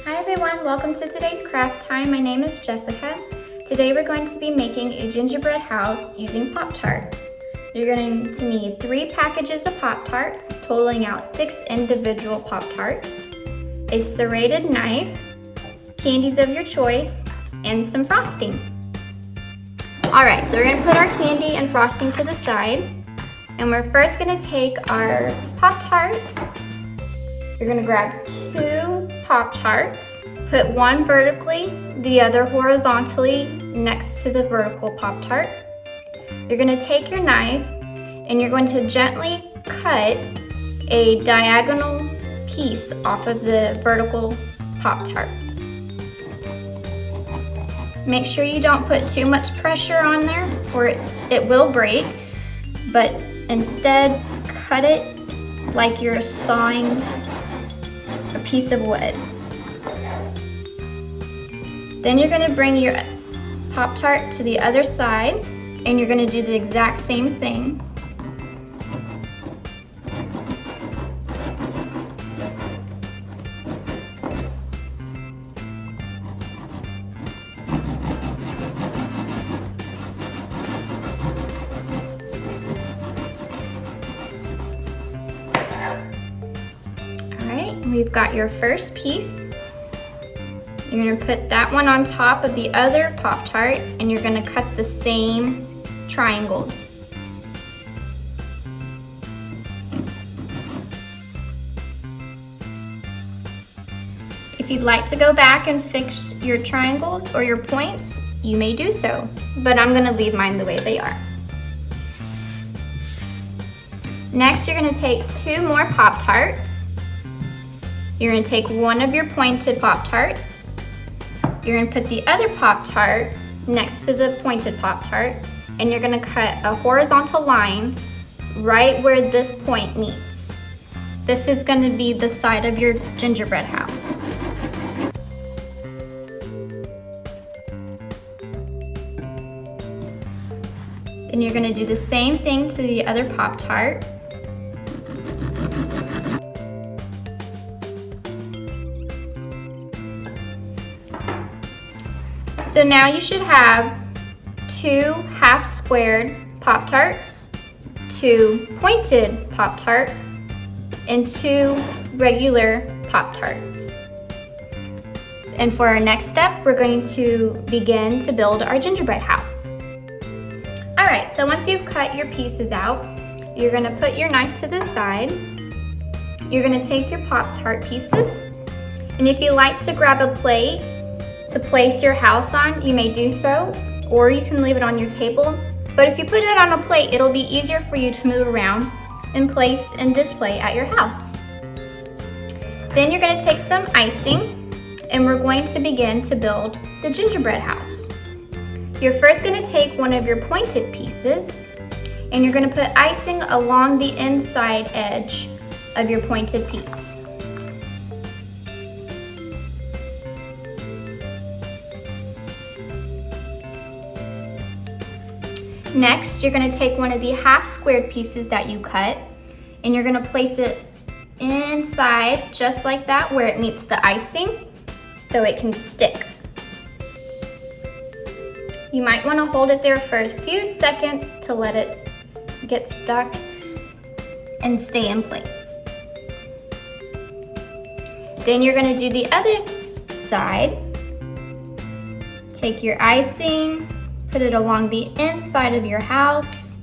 Hi everyone, welcome to today's craft time. My name is Jessica. Today we're going to be making a gingerbread house using Pop-Tarts. You're going to need 3 packages of Pop-Tarts, totaling out 6 individual Pop-Tarts, a serrated knife, candies of your choice, and some frosting. Alright, so we're going to put our candy and frosting to the side, and we're first going to take our Pop-Tarts. You're going to grab 2 Pop-Tarts, put one vertically, the other horizontally next to the vertical Pop-Tart. You're going to take your knife and you're going to gently cut a diagonal piece off of the vertical Pop-Tart. Make sure you don't put too much pressure on there or it will break, but instead cut it like you're sawing a piece of wood. Then you're going to bring your Pop-Tart to the other side and you're going to do the exact same thing. We've got your first piece. You're going to put that one on top of the other Pop-Tart and you're going to cut the same triangles. If you'd like to go back and fix your triangles or your points, you may do so, but I'm going to leave mine the way they are. Next, you're going to take 2 more Pop-Tarts. You're going to take one of your pointed Pop-Tarts. You're going to put the other Pop-Tart next to the pointed Pop-Tart, and you're going to cut a horizontal line right where this point meets. This is going to be the side of your gingerbread house. Then you're going to do the same thing to the other Pop-Tart. So now you should have 2 half-squared Pop-Tarts, 2 pointed Pop-Tarts, and 2 regular Pop-Tarts. And for our next step, we're going to begin to build our gingerbread house. Alright, so once you've cut your pieces out, you're going to put your knife to the side. You're going to take your Pop-Tart pieces, and if you like to grab a plate to place your house on, you may do so, or you can leave it on your table. But if you put it on a plate, it'll be easier for you to move around and place and display at your house. Then you're going to take some icing, and we're going to begin to build the gingerbread house. You're first going to take one of your pointed pieces, and you're going to put icing along the inside edge of your pointed piece. Next, you're going to take one of the half-squared pieces that you cut, and you're going to place it inside just like that where it meets the icing so it can stick. You might want to hold it there for a few seconds to let it get stuck and stay in place. Then you're going to do the other side. Take your icing, put it along the inside of your house.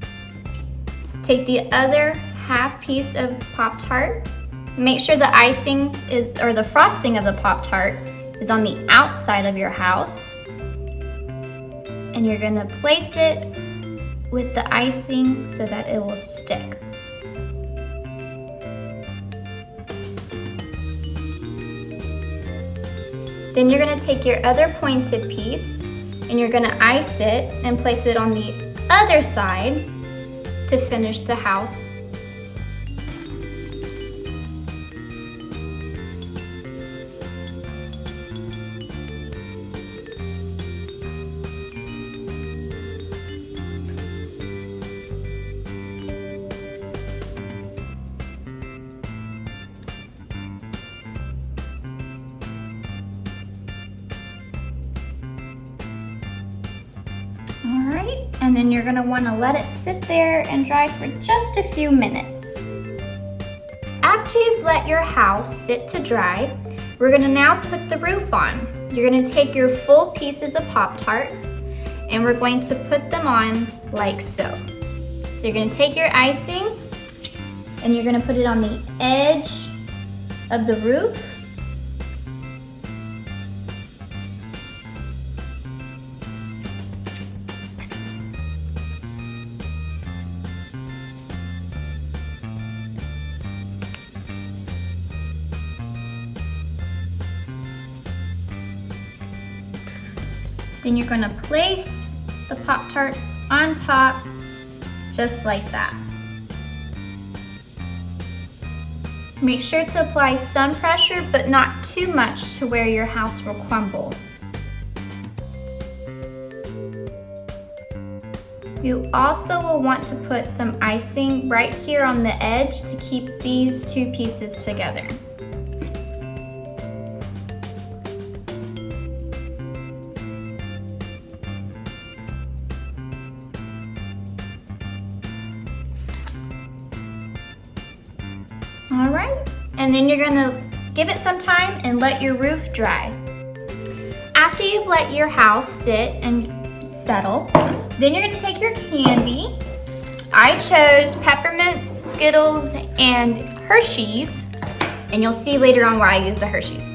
Take the other half piece of Pop-Tart. Make sure the icing or the frosting of the Pop-Tart is on the outside of your house. And you're going to place it with the icing so that it will stick. Then you're going to take your other pointed piece and you're going to ice it and place it on the other side to finish the house. And then you're gonna wanna let it sit there and dry for just a few minutes. After you've let your house sit to dry, we're gonna now put the roof on. You're gonna take your full pieces of Pop-Tarts and we're going to put them on like so. So you're gonna take your icing and you're gonna put it on the edge of the roof. Then you're gonna place the Pop-Tarts on top, just like that. Make sure to apply some pressure, but not too much to where your house will crumble. You also will want to put some icing right here on the edge to keep these two pieces together. All right, and then you're gonna give it some time and let your roof dry. After you've let your house sit and settle, then you're gonna take your candy. I chose peppermints, Skittles, and Hershey's, and you'll see later on why I used the Hershey's.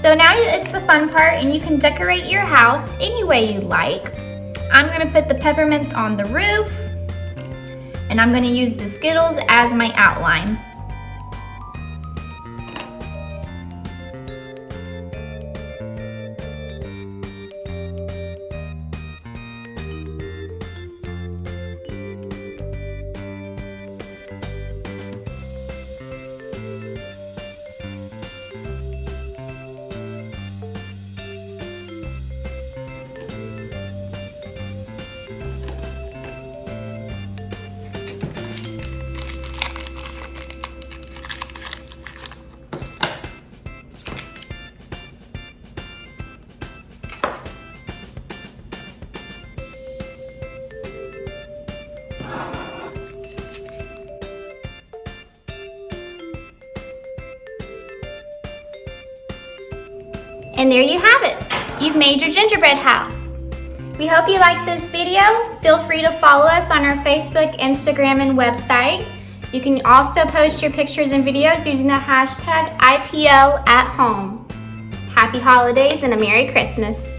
So now it's the fun part, and you can decorate your house any way you like. I'm gonna put the peppermints on the roof, and I'm gonna use the Skittles as my outline. And there you have it. You've made your gingerbread house. We hope you liked this video. Feel free to follow us on our Facebook, Instagram, and website. You can also post your pictures and videos using the hashtag IPLAtHome. Happy holidays and a Merry Christmas.